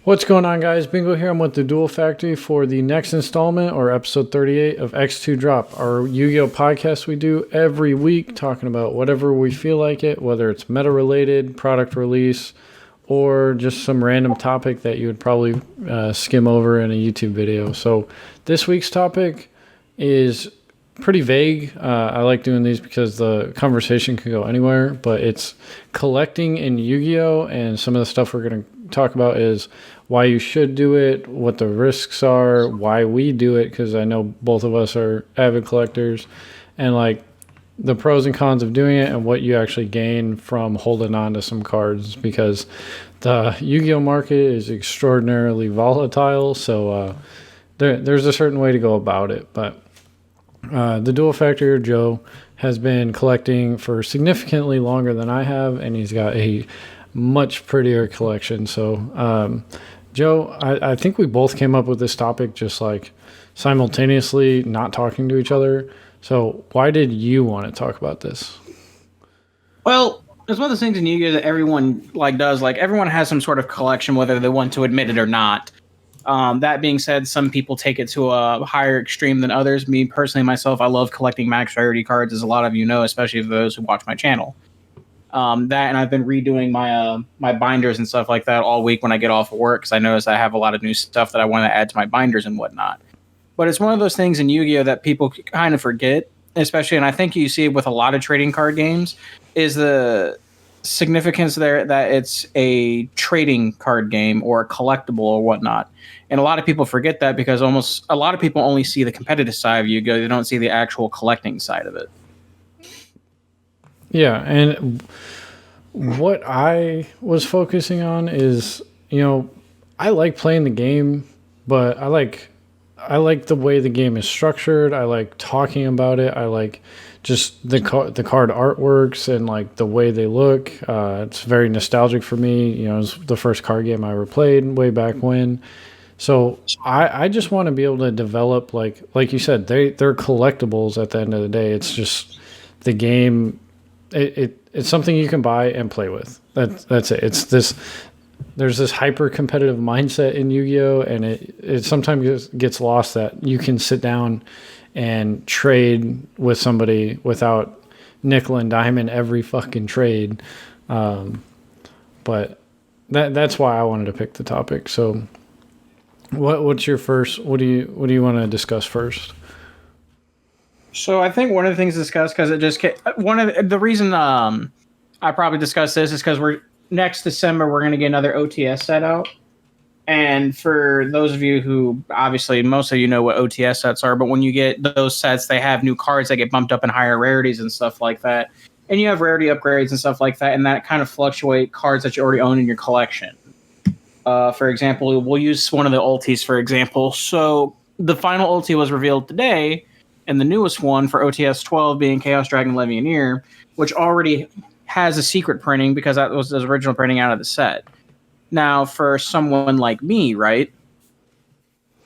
What's going on, guys? Bingo here. I'm with the Duel Factory for the next installment or episode 38 of X2 Drop, our Yu-Gi-Oh podcast we do every week, talking about whatever we feel like it, whether it's meta related, product release, or just some random topic that you would probably skim over in a YouTube video. So this week's topic is pretty vague. I like doing these because the conversation can go anywhere, but it's collecting in Yu-Gi-Oh! And some of the stuff we're going to talk about is why you should do it, what the risks are, why we do it, because I know both of us are avid collectors, and like the pros and cons of doing it and what you actually gain from holding on to some cards, because the Yu-Gi-Oh! Market is extraordinarily volatile, so there's a certain way to go about it, but the Duel Factor, Joe, has been collecting for significantly longer than I have, and he's got a much prettier collection. So, Joe, I think we both came up with this topic just like simultaneously, not talking to each other. So, why did you want to talk about this? Well, it's one of those things in Yu-Gi-Oh that everyone does. Like everyone has some sort of collection, whether they want to admit it or not. That being said, some people take it to a higher extreme than others. Me personally, myself, I love collecting max rarity cards, as a lot of you know, especially those who watch my channel. That and I've been redoing my binders and stuff like that all week when I get off of work because I notice I have a lot of new stuff that I want to add to my binders and whatnot. But it's one of those things in Yu-Gi-Oh that people kind of forget, especially, and I think you see it with a lot of trading card games, is the significance there that it's a trading card game or a collectible or whatnot. And a lot of people forget that because almost a lot of people only see the competitive side of Yu-Gi-Oh! They don't see the actual collecting side of it. Yeah, and what I was focusing on is, I like playing the game, but I like the way the game is structured. I like talking about it. I like just the card artworks and like the way they look. It's very nostalgic for me. It was the first card game I ever played way back when. So I just want to be able to develop like you said, they're collectibles at the end of the day. It's just the game. It's something you can buy and play with. That's it. There's this hyper competitive mindset in Yu-Gi-Oh, and it sometimes gets lost that you can sit down and trade with somebody without nickel and diamond every fucking trade. But that's why I wanted to pick the topic. So what's your first? What do you want to discuss first? So I think one of the things discussed because it just one of the reason I probably discussed this is because we're next December we're going to get another OTS set out. And for those of you who obviously most of you know what OTS sets are, but when you get those sets, they have new cards that get bumped up in higher rarities and stuff like that. And you have rarity upgrades and stuff like that, and that kind of fluctuate cards that you already own in your collection. For example, we'll use one of the ultis for example. So the final ulti was revealed today, and the newest one for OTS 12 being Chaos Dragon Levianeer, which already has a secret printing because that was the original printing out of the set. Now, for someone like me, right,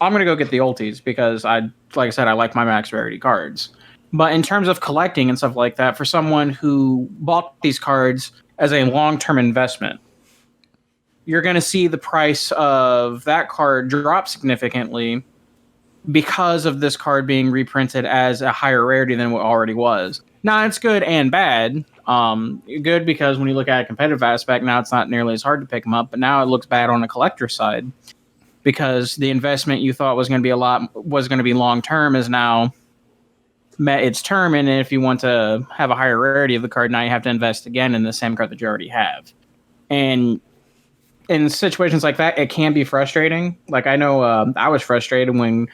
I'm going to go get the ultis because like I said, I like my max rarity cards. But in terms of collecting and stuff like that, for someone who bought these cards as a long-term investment, you're going to see the price of that card drop significantly because of this card being reprinted as a higher rarity than what already was. Now, it's good and bad. Good because when you look at a competitive aspect, now it's not nearly as hard to pick them up, but now it looks bad on the collector side because the investment you thought was going to be long term is now met its term, and if you want to have a higher rarity of the card, now you have to invest again in the same card that you already have. And in situations like that, it can be frustrating. Like I know I was frustrated when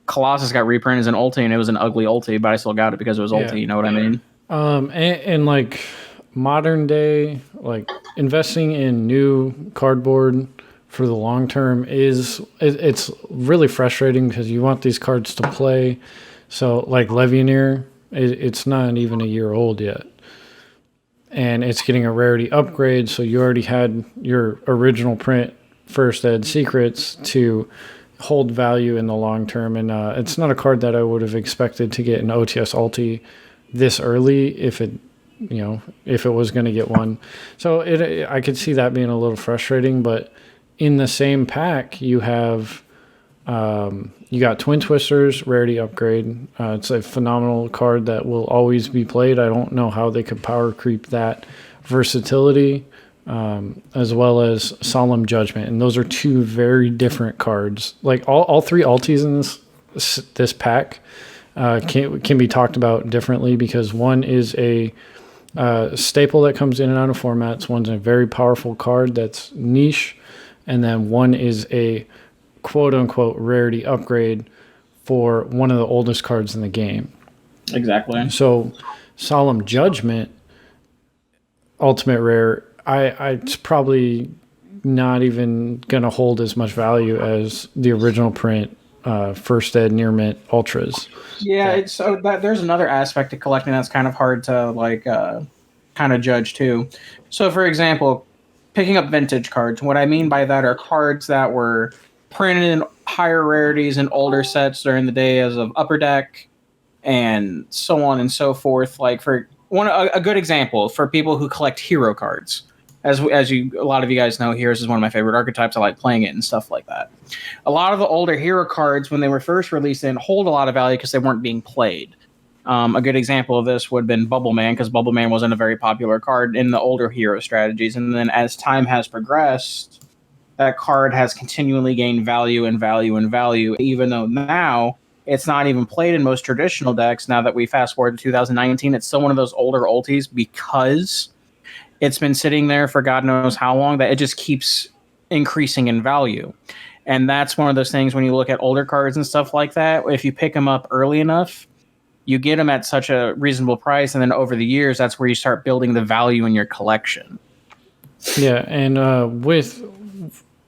Colossus got reprinted as an ulti, and it was an ugly ulti, but I still got it because it was ulti. You know what I mean? And like modern day, like investing in new cardboard for the long term it's really frustrating because you want these cards to play. So like Levianeer, it's not even a year old yet, and it's getting a rarity upgrade. So you already had your original print first ed secrets to hold value in the long term, and it's not a card that I would have expected to get an OTS ulti this early if it if it was going to get one. So I could see that being a little frustrating, but in the same pack, you have you got Twin Twisters, rarity upgrade. It's a phenomenal card that will always be played. I don't know how they could power creep that versatility, as well as Solemn Judgment. And those are two very different cards. Like all three alties in this pack can be talked about differently, because one is a staple that comes in and out of formats. One's a very powerful card that's niche, and then one is a quote-unquote rarity upgrade for one of the oldest cards in the game. Exactly. So Solemn Judgment, ultimate rare, it's probably not even going to hold as much value as the original print First Ed Near Mint Ultras. Yeah, there's another aspect to collecting that's kind of hard to kind of judge too. So for example, picking up vintage cards, what I mean by that are cards that were printed in higher rarities in older sets during the days of Upper Deck and so on and so forth. Like for a good example for people who collect hero cards, as a lot of you guys know, Heroes is one of my favorite archetypes. I like playing it and stuff like that. A lot of the older hero cards, when they were first released, didn't hold a lot of value because they weren't being played. A good example of this would have been Bubble Man, because Bubble Man wasn't a very popular card in the older hero strategies. And then as time has progressed, that card has continually gained value and value and value, even though now it's not even played in most traditional decks. Now that we fast forward to 2019, it's still one of those older ulties because it's been sitting there for God knows how long, that it just keeps increasing in value. And that's one of those things when you look at older cards and stuff like that, if you pick them up early enough, you get them at such a reasonable price, and then over the years, that's where you start building the value in your collection. Yeah, and with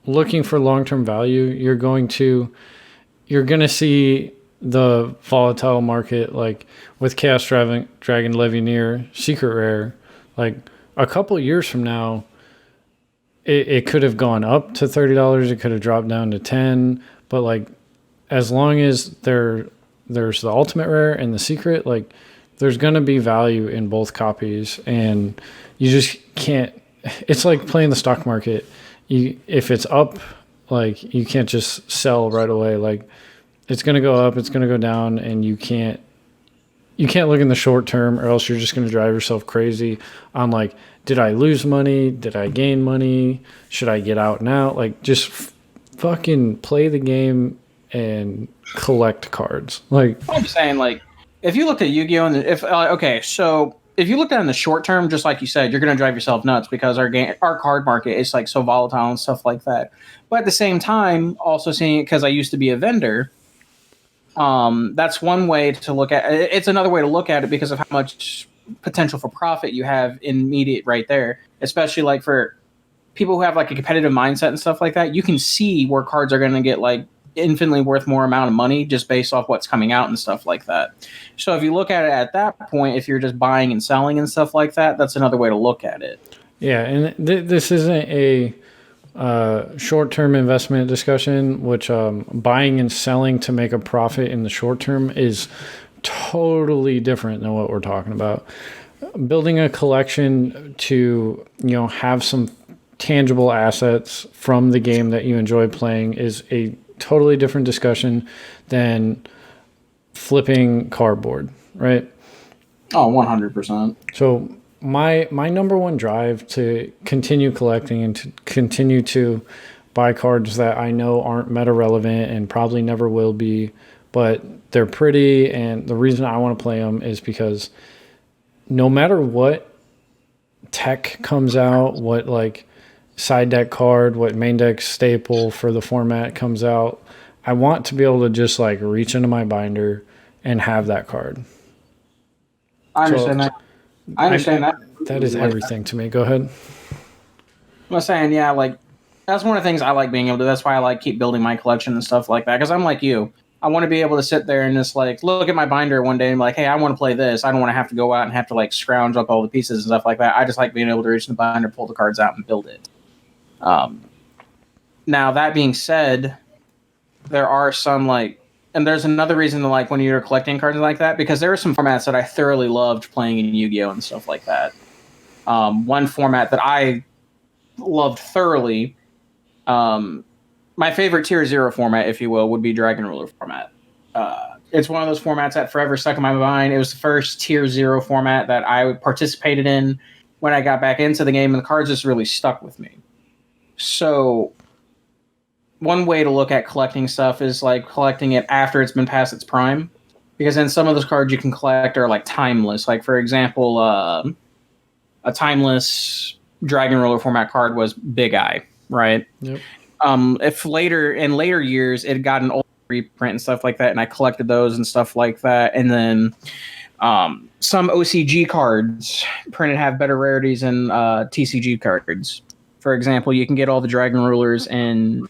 looking for long-term value, you're going to see the volatile market, like with Chaos Dragon Levineer Secret Rare. Like a couple years from now, it could have gone up to $30. It could have dropped down to $10. But like, as long as there's the ultimate rare and the secret, like there's going to be value in both copies, and you just can't. It's like playing the stock market. If it's up, like you can't just sell right away. Like it's going to go up, it's going to go down, and you can't look in the short term, or else you're just going to drive yourself crazy on like, did I lose money? Did I gain money? Should I get out now? Like just fucking play the game and collect cards. Like I'm saying, like if you looked at Yu-Gi-Oh! And so if you looked at it in the short term, just like you said, you're going to drive yourself nuts because our card market is like so volatile and stuff like that. But at the same time, also seeing it because I used to be a vendor, that's one way to look at it. It's another way to look at it because of how much potential for profit you have immediate right there, especially like for people who have like a competitive mindset and stuff like that. You can see where cards are going to get like infinitely worth more amount of money just based off what's coming out and stuff like that. So if you look at it at that point, if you're just buying and selling and stuff like that, that's another way to look at it. Yeah, and this isn't a short-term investment discussion, which buying and selling to make a profit in the short term is totally different than what we're talking about. Building a collection to, have some tangible assets from the game that you enjoy playing is a totally different discussion than flipping cardboard, right? Oh, 100%. So my number one drive to continue collecting and to continue to buy cards that I know aren't meta relevant and probably never will be, but they're pretty, and the reason I want to play them is because no matter what tech comes out, what like side deck card, what main deck staple for the format comes out, I want to be able to just like reach into my binder and have that card. I understand that. I understand that. That is everything to me. Go ahead. I'm saying, yeah, like that's one of the things I like being able to do. That's why I like keep building my collection and stuff like that. Because I'm like you. I want to be able to sit there and just like look at my binder one day and be like, hey, I want to play this. I don't want to have to go out and have to like scrounge up all the pieces and stuff like that. I just like being able to reach in the binder, pull the cards out, and build it. Now that being said, there are some like and there's another reason to like when you're collecting cards like that, because there are some formats that I thoroughly loved playing in Yu-Gi-Oh and stuff like that. One format that I loved thoroughly, my favorite Tier 0 format, if you will, would be Dragon Ruler format. It's one of those formats that forever stuck in my mind. It was the first Tier 0 format that I participated in when I got back into the game, and the cards just really stuck with me. So one way to look at collecting stuff is like collecting it after it's been past its prime, because then some of those cards you can collect are like timeless. Like, for example, a timeless Dragon Ruler format card was Big Eye, right? Yep. If in later years it got an old reprint and stuff like that, and I collected those and stuff like that, and then some OCG cards printed have better rarities than TCG cards. For example, you can get all the Dragon Rulers in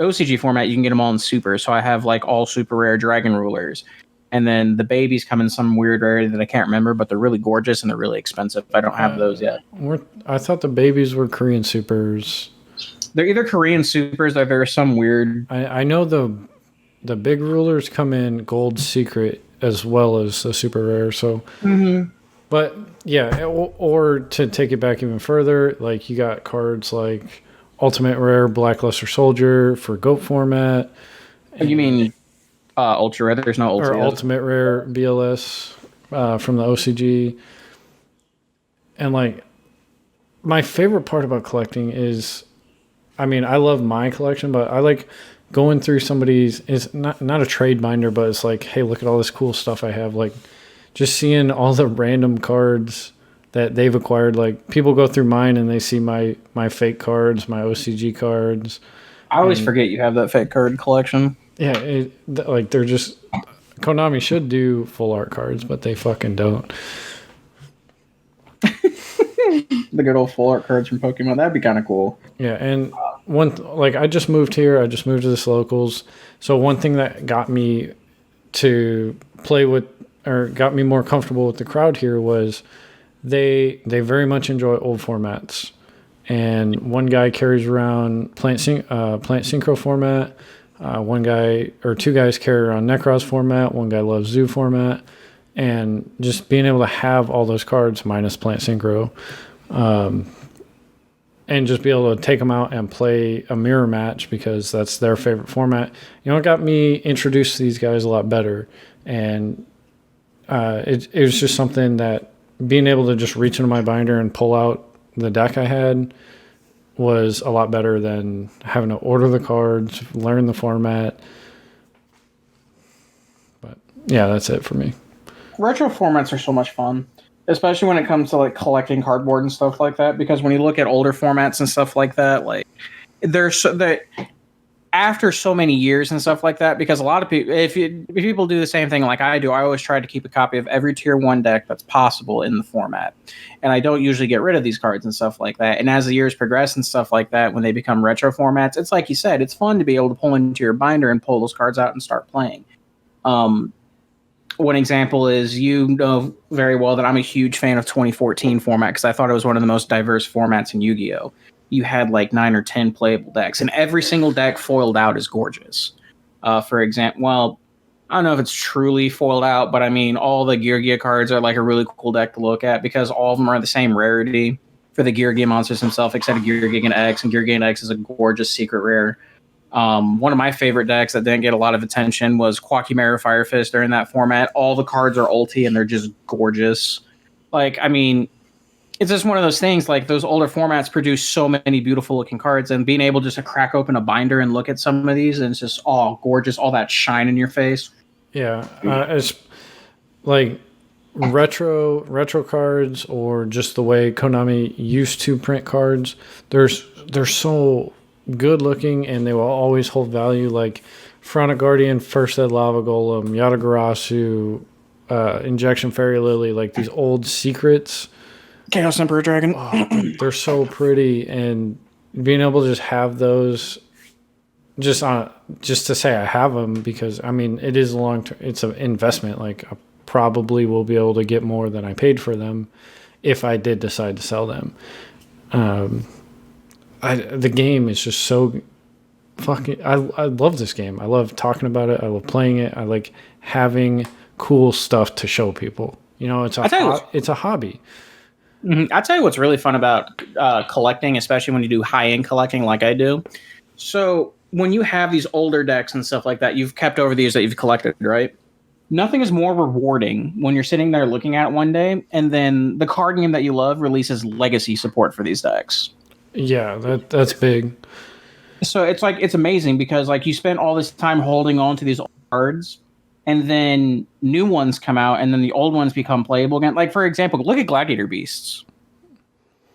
OCG format. You can get them all in Super. So I have like all super rare Dragon Rulers, and then the babies come in some weird rarity that I can't remember, but they're really gorgeous and they're really expensive. I don't have those yet. I thought the babies were Korean Supers. They're either Korean Supers or they're some weird. I know the big rulers come in Gold Secret as well as the super rare. So, but yeah, or to take it back even further, like you got cards like Ultimate Rare Blackluster Soldier for GOAT format. You mean Ultra Rare? There's no Ultra Or Ultimate Rare BLS from the OCG. And like, my favorite part about collecting is, I mean, I love my collection, but I like going through somebody's, it's not a trade binder, but it's like, hey, look at all this cool stuff I have. Like, just seeing all the random cards that they've acquired. Like, people go through mine and they see my fake cards, my OCG cards. I always forget you have that fake card collection. Yeah, like they're just, Konami should do full art cards, but they fucking don't. The good old full art cards from Pokemon. That'd be kind of cool. Yeah, and I just moved here. I just moved to this locals. So one thing that got me to play with, or got me more comfortable with the crowd here, was they very much enjoy old formats. And one guy carries around Plant Synchro format. One guy or two guys carry around Necros format. One guy loves Zoo format. And just being able to have all those cards minus Plant Synchro, and just be able to take them out and play a mirror match because that's their favorite format. You know, it got me introduced to these guys a lot better. And it was just something that being able to just reach into my binder and pull out the deck I had was a lot better than having to order the cards, learn the format. But yeah, that's it for me. Retro formats are so much fun, especially when it comes to like collecting cardboard and stuff like that, because when you look at older formats and stuff like that, like after so many years and stuff like that, because a lot of people, if people do the same thing like I do, I always try to keep a copy of every tier 1 deck that's possible in the format, and I don't usually get rid of these cards and stuff like that. And as the years progress and stuff like that, when they become retro formats, it's like you said, it's fun to be able to pull into your binder and pull those cards out and start playing. One example is, you know very well that I'm a huge fan of 2014 format because I thought it was one of the most diverse formats in Yu-Gi-Oh! You had like 9 or 10 playable decks, and every single deck foiled out is gorgeous. For example, well, I don't know if it's truly foiled out, but I mean, all the Gear cards are like a really cool deck to look at because all of them are the same rarity for the Gear monsters themselves, except Gear Gigant X, and Gear Gigant X is a gorgeous secret rare. One of my favorite decks that didn't get a lot of attention was Quackimera Fire Fist during that format. All the cards are ulti and they're just gorgeous. Like, I mean, it's just one of those things, like those older formats produce so many beautiful looking cards, and being able just to crack open a binder and look at some of these, and it's just all gorgeous, all that shine in your face. Yeah. It's like retro cards, or just the way Konami used to print cards. They're so good looking, and they will always hold value. Like Pharaonic Guardian, First Ed Lava Golem, Yatagarasu, Injection Fairy Lily, like these old secrets. Chaos Emperor Dragon. Oh, they're so pretty, and being able to just have those, just to say I have them, because I mean, it is it's an investment. Like, I probably will be able to get more than I paid for them if I did decide to sell them. The game is just so fucking I love this game. I love talking about it. I love playing it. I like having cool stuff to show people. You know, it's a hobby. I'll tell you what's really fun about collecting, especially when you do high-end collecting like I do. So when you have these older decks and stuff like that you've kept over the years that you've collected, right? Nothing is more rewarding when you're sitting there looking at it one day and then the card game that you love releases legacy support for these decks. Yeah, that's big. So it's amazing because like you spent all this time holding on to these old cards and then new ones come out and then the old ones become playable again. Like for example, look at Gladiator Beasts.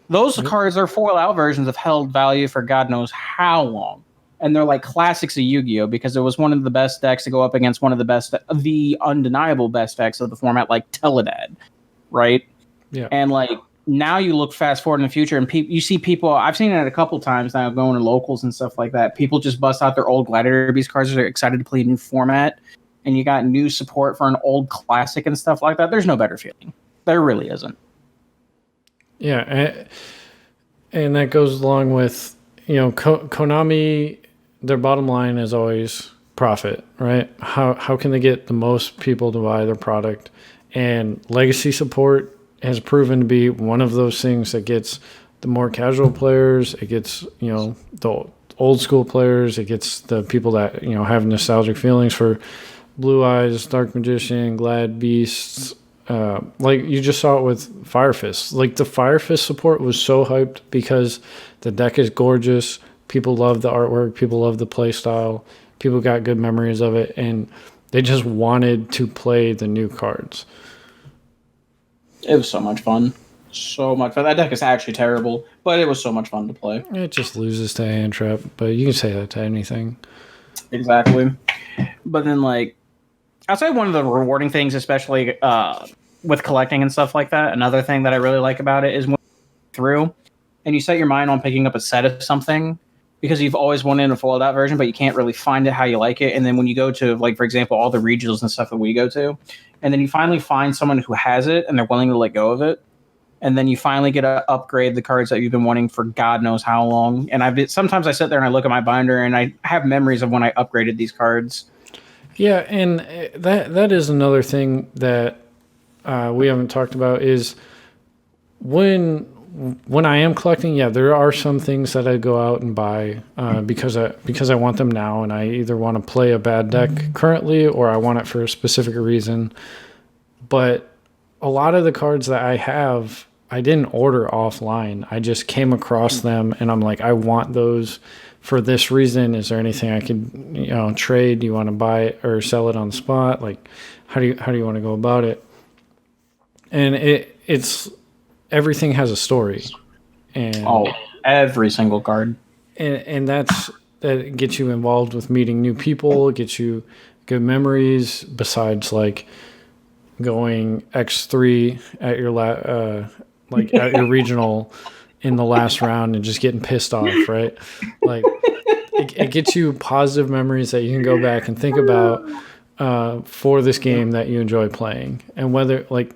Those cards are foil out versions of held value for God knows how long. And they're like classics of Yu-Gi-Oh! Because it was one of the best decks to go up against one of the undeniable best decks of the format, like Teledad, right? Yeah. And like now you look fast forward in the future and you see people, I've seen it a couple times now going to locals and stuff like that. People just bust out their old Gladiator Beast cards. They're excited to play a new format. And you got new support for an old classic and stuff like that. There's no better feeling. There really isn't. Yeah. And that goes along with, you know, Konami, their bottom line is always profit, right? How can they get the most people to buy their product? And legacy support has proven to be one of those things that gets the more casual players, it gets, you know, the old school players, it gets the people that, you know, have nostalgic feelings for Blue Eyes, Dark Magician, Glad Beasts. Like you just saw it with Fire Fist. Like the Fire Fist support was so hyped because the deck is gorgeous. People love the artwork. People love the play style. People got good memories of it, and they just wanted to play the new cards. It was so much fun. So much fun. That deck is actually terrible, but it was so much fun to play. It just loses to Hand Trap, but you can say that to anything. Exactly. But then, like, I'll say one of the rewarding things, especially with collecting and stuff like that, another thing that I really like about it is when you through and you set your mind on picking up a set of something because you've always wanted a folded out version, but you can't really find it how you like it. And then when you go to, like, for example, all the regionals and stuff that we go to, and then you finally find someone who has it and they're willing to let go of it, and then you finally get to upgrade the cards that you've been wanting for God knows how long. And sometimes I sit there and I look at my binder and I have memories of when I upgraded these cards. Yeah, and that is another thing that we haven't talked about is when I am collecting, yeah, there are some things that I go out and buy because I want them now, and I either want to play a bad deck currently or I want it for a specific reason. But a lot of the cards that I have, I didn't order offline. I just came across them, and I'm like, I want those for this reason. Is there anything I could, you know, trade? Do you want to buy it or sell it on the spot? Like, how do you want to go about it? And it's everything has a story, and every single card, and that gets you involved with meeting new people. It gets you good memories. Besides, like going X3 at your like at your regional in the last round and just getting pissed off, right? Like it gets you positive memories that you can go back and think about for this game that you enjoy playing, and whether like.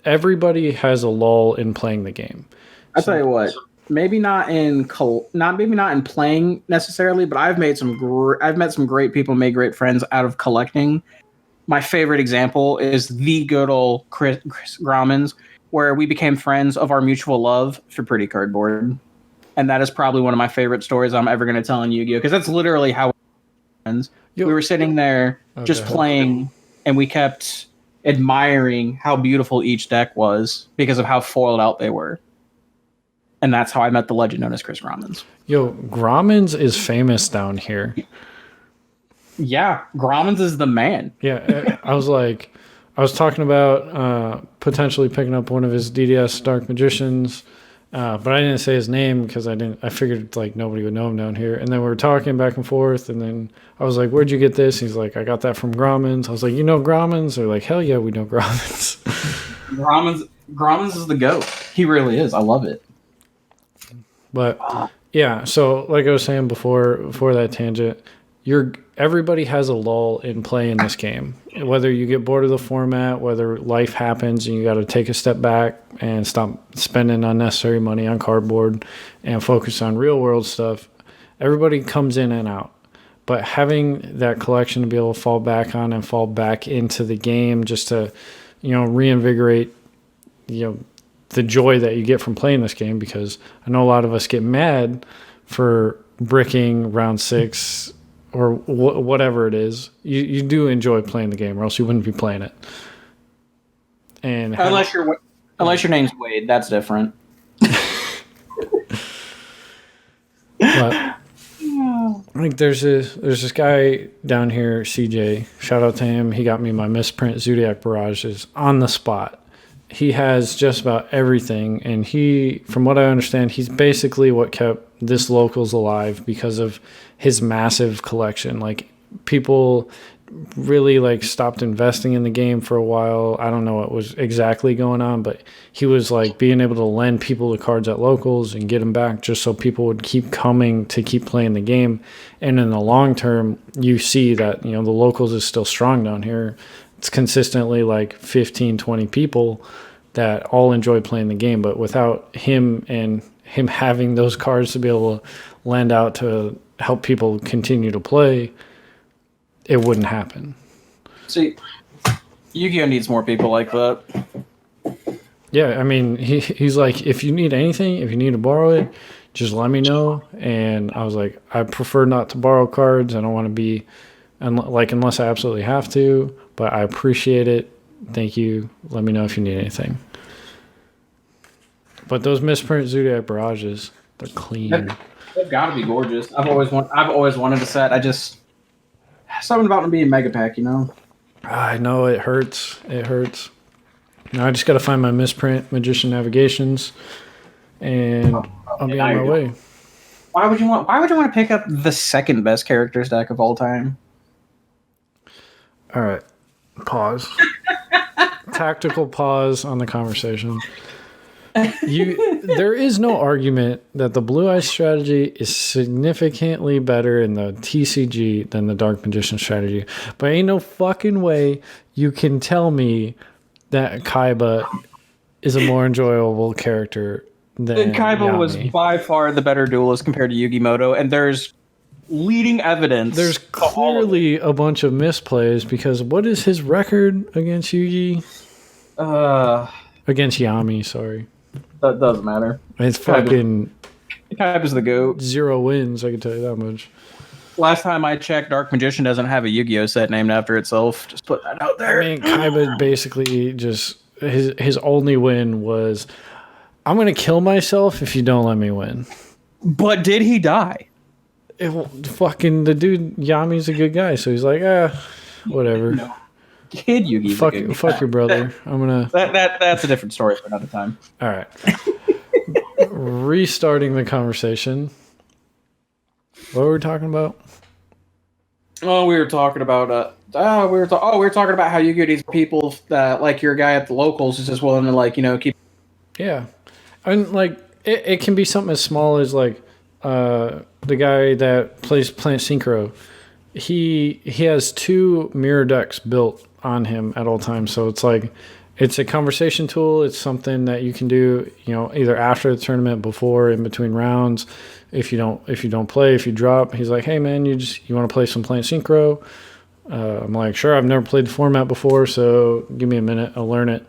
Everybody has a lull in playing the game. I'll tell you what, maybe not in playing necessarily, but I've met some great people, made great friends out of collecting. My favorite example is the good old Chris Grauman's, where we became friends of our mutual love for Pretty Cardboard. And that is probably one of my favorite stories I'm ever going to tell in Yu-Gi-Oh! Because that's literally how we were friends. We were sitting there just playing, and we kept admiring how beautiful each deck was because of how foiled out they were. And that's how I met the legend known as Chris Grauman's. Yo, Grauman's is famous down here. Yeah, Grauman's is the man. Yeah, I was talking about potentially picking up one of his DDS Dark Magicians, but I didn't say his name because I figured like nobody would know him down here. And then we were talking back and forth, and then I was like, "Where'd you get this?" He's like, "I got that from Grauman's." I was like, "You know Grauman's?" They're like, "Hell yeah, we know Grauman's." Grauman's is the GOAT. He really is. I love it. But yeah, so like I was saying before that tangent, everybody has a lull in playing this game. Whether you get bored of the format, whether life happens and you got to take a step back and stop spending unnecessary money on cardboard and focus on real world stuff. everybody comes in and out. But having that collection to be able to fall back on and fall back into the game just to, reinvigorate, the joy that you get from playing this game, because I know a lot of us get mad for bricking round 6 or whatever it is. You do enjoy playing the game, or else you wouldn't be playing it. And unless your name's Wade, that's different. But like there's this guy down here, CJ. Shout out to him. He got me my misprint Zodiac Barrages on the spot. He has just about everything, and from what I understand, he's basically what kept this locals alive because of his massive collection. Like, people really like stopped investing in the game for a while. I don't know what was exactly going on, but he was like being able to lend people the cards at locals and get them back just so people would keep coming to keep playing the game. And in the long term, you see that, the locals is still strong down here. It's consistently like 15, 20 people that all enjoy playing the game, but without him and him having those cards to be able to lend out to help people continue to play, it wouldn't happen. See, Yu-Gi-Oh needs more people like that. Yeah, I mean, he's like, if you need anything, if you need to borrow it, just let me know. And I was like, I prefer not to borrow cards. I don't want to be, unless I absolutely have to, but I appreciate it. Thank you. Let me know if you need anything. But those misprint Zodiac Barrages, they're clean. They've got to be gorgeous. I've always wanted a set. Something about them being mega pack, I know it hurts. It hurts. Now I just got to find my misprint Magician Navigations, and I'll be on my way. Why would you want to pick up the second best characters deck of all time? All right, pause. Tactical pause on the conversation. There is no argument that the Blue Eye strategy is significantly better in the TCG than the Dark Magician strategy. But ain't no fucking way you can tell me that Kaiba is a more enjoyable character than Kaiba Yami. was by far the better duelist compared to Yugimoto, and there's leading evidence. There's clearly a bunch of misplays, because what is his record against Yugi? Against Yami, sorry. That doesn't matter. It's fucking Kaiba's the GOAT. 0 wins, I can tell you that much. Last time I checked, Dark Magician doesn't have a Yu-Gi-Oh set named after itself. Just put that out there. I mean, Kaiba basically just his only win was, I'm gonna kill myself if you don't let me win. But did he die? Fucking the dude Yami's a good guy, so he's like, whatever. No. Kid Yugi. Fuck your brother. I'm gonna. That's a different story for another time. All right. Restarting the conversation. What were we talking about? Oh, we were talking about we were talking about how Yu-Gi-Oh needs people that, like, your guy at the locals is just willing to, keep. Yeah, and like it can be something as small as like the guy that plays Plant Synchro. He has 2 mirror decks built on him at all times, so it's like it's a conversation tool. It's something that you can do, either after the tournament, before, in between rounds. If you don't play, if you drop, he's like, hey man, you want to play some Plant Synchro? I'm like, sure. I've never played the format before, so give me a minute, I'll learn it.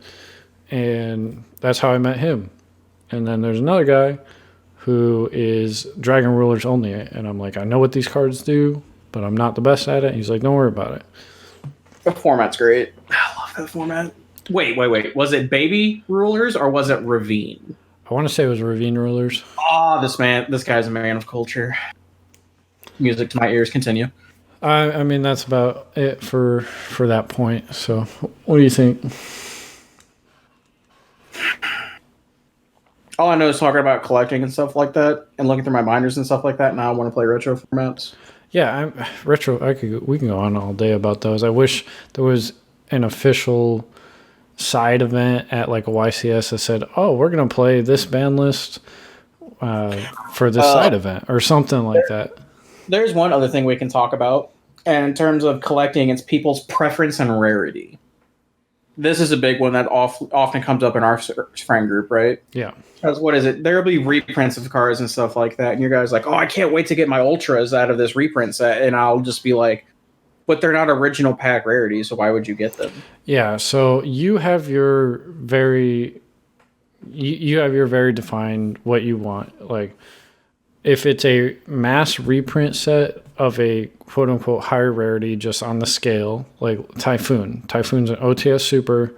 And that's how I met him. And then there's another guy who is Dragon Rulers only, and I'm like, I know what these cards do, but I'm not the best at it. He's like, don't worry about it. The format's great. I love that format. Wait. Was it Baby Rulers or was it Ravine? I want to say it was Ravine Rulers. Oh, this guy's a man of culture. Music to my ears. Continue. I mean, that's about it for that point. So, what do you think? All I know is talking about collecting and stuff like that, and looking through my binders and stuff like that. Now I want to play retro formats. Yeah, retro. We can go on all day about those. I wish there was an official side event at like a YCS that said, "Oh, we're gonna play this band list for this side event," or something like that. There's one other thing we can talk about, and in terms of collecting, it's people's preference and rarity. this is a big one that often comes up in our friend group, right? Yeah. Because what is it? There'll be reprints of cars and stuff like that, and your guys like, oh, I can't wait to get my ultras out of this reprint set, and I'll just be like, but they're not original pack rarities, so why would you get them? Yeah. So you have your very defined what you want. Like, if it's a mass reprint set of a quote unquote higher rarity, just on the scale, like Typhoon's an OTS Super,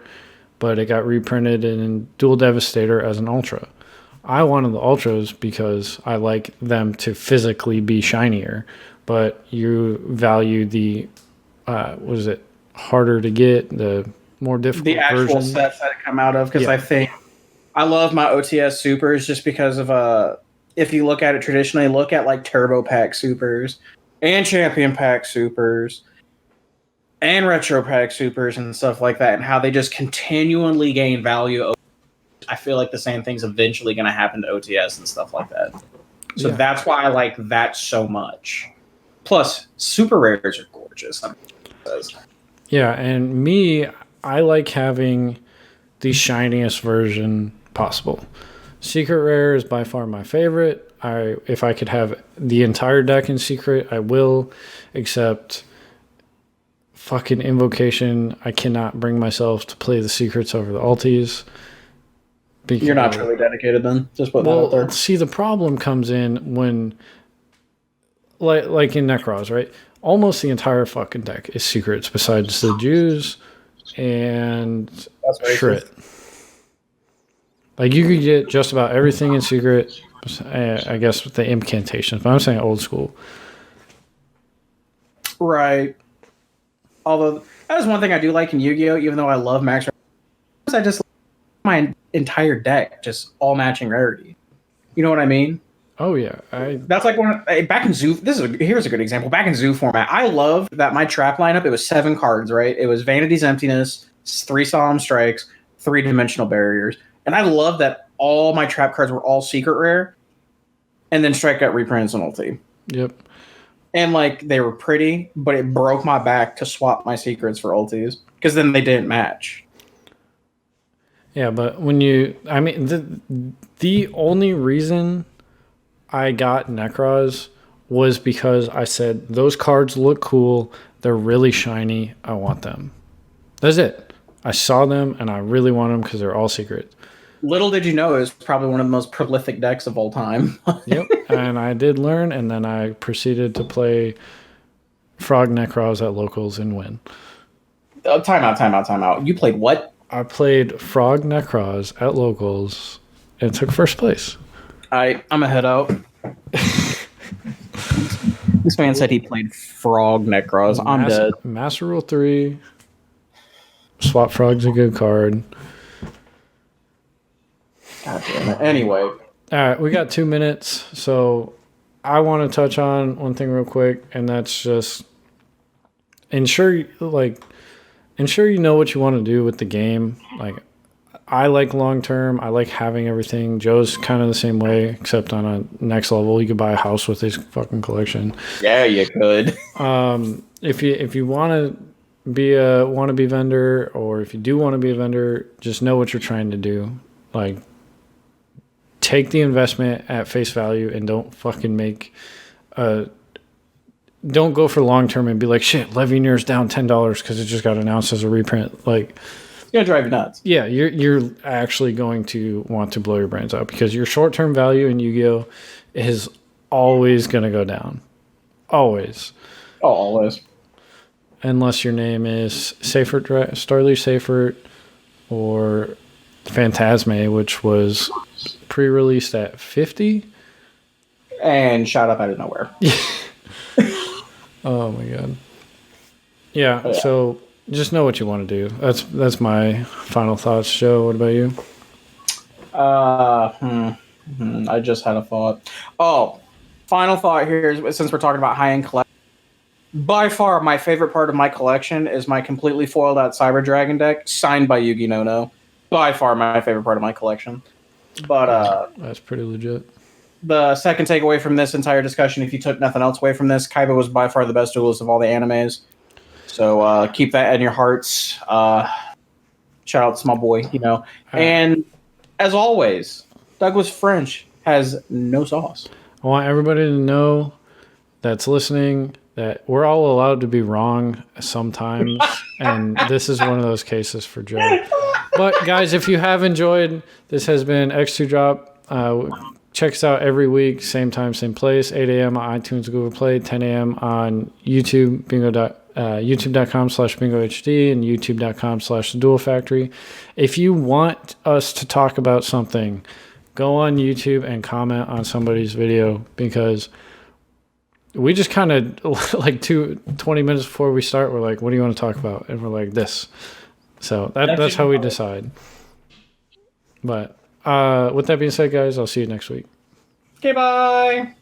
but it got reprinted in Dual Devastator as an Ultra. I wanted the Ultras because I like them to physically be shinier, but you value the, harder to get, the more difficult the actual version. sets that come out of, because I think I love my OTS Supers just because of if you look at it traditionally, look at like Turbo Pack Supers and Champion Pack Supers and Retro Pack Supers and stuff like that, and how they just continually gain value. I feel like the same thing's eventually going to happen to OTS and stuff like that. So that's why I like that so much. Plus, super rares are gorgeous. Yeah, and me, I like having the shiniest version possible. Secret Rare is by far my favorite. If I could have the entire deck in Secret, I will, except fucking Invocation. I cannot bring myself to play the Secrets over the Ultis. You're not truly dedicated then? Just put that out there. See, the problem comes in when, like in Necros, right? Almost the entire fucking deck is Secrets besides the Jews and Shrit. Like, you could get just about everything in Secret, I guess, with the incantations, but I'm saying old school. Right. Although, that is one thing I do like in Yu-Gi-Oh!, even though I love max rarity. I just like my entire deck, just all matching rarity. You know what I mean? Oh, yeah. That's like back in Zoo. Here's a good example. Back in Zoo format, I love that my trap lineup, it was 7 cards, right? It was Vanity's Emptiness, 3 Solemn Strikes, 3 Dimensional Barriers. And I love that all my trap cards were all secret rare. And then Strike got reprinted on ulti. Yep. And like they were pretty, but it broke my back to swap my secrets for ultis because then they didn't match. Yeah, but the only reason I got Necros was because I said, those cards look cool. They're really shiny. I want them. That's it. I saw them and I really want them because they're all secret. Little did you know, it was probably one of the most prolific decks of all time. Yep, and I did learn, and then I proceeded to play Frog Necros at locals and win. Time out. You played what? I played Frog Necros at locals and took first place. I'm a head out. This man said he played Frog Necros. I'm dead. Master Rule 3. Swap Frog's a good card. God damn it. Anyway. All right, we got 2 minutes, so I want to touch on one thing real quick, and that's just ensure you know what you want to do with the game. Like, I like long term. I like having everything. Joe's kind of the same way, except on a next level. You could buy a house with his fucking collection. Yeah, you could. If you want to be a wannabe vendor, or if you do want to be a vendor, just know what you're trying to do. Like, take the investment at face value and don't fucking don't go for long term and be like, shit, Levineur's down $10 because it just got announced as a reprint. Like, it's gonna drive you nuts. Yeah, you're actually going to want to blow your brains out because your short term value in Yu-Gi-Oh is always gonna go down. Always. Oh, always. Unless your name is Starly Seifert or Phantasme, which was pre-released at 50 and shot up out of nowhere. Oh my god. Yeah, so just know what you want to do. That's my final thoughts. Joe, what about you? I just had a thought. Oh, final thought here is, since we're talking about high-end collection, by far my favorite part of my collection is my completely foiled out Cyber Dragon deck signed by Yugi Nono. By far my favorite part of my collection. But that's pretty legit. The second takeaway from this entire discussion, if you took nothing else away from this, Kaiba was by far the best duelist of all the animes. So keep that in your hearts. Shout out to my boy, And as always, Douglas French has no sauce. I want everybody to know that's listening that we're all allowed to be wrong sometimes, and this is one of those cases for Joe. But guys, if you have enjoyed, this has been X2 Drop. Check us out every week, same time, same place, 8 a.m. on iTunes, Google Play, 10 a.m. on YouTube, youtube.com/bingohd and youtube.com/theduelfactory. If you want us to talk about something, go on YouTube and comment on somebody's video, because we just kind of like 20 minutes before we start, we're like, what do you want to talk about? And we're like, this. So that's how we decide. But with that being said, guys, I'll see you next week. Okay, bye.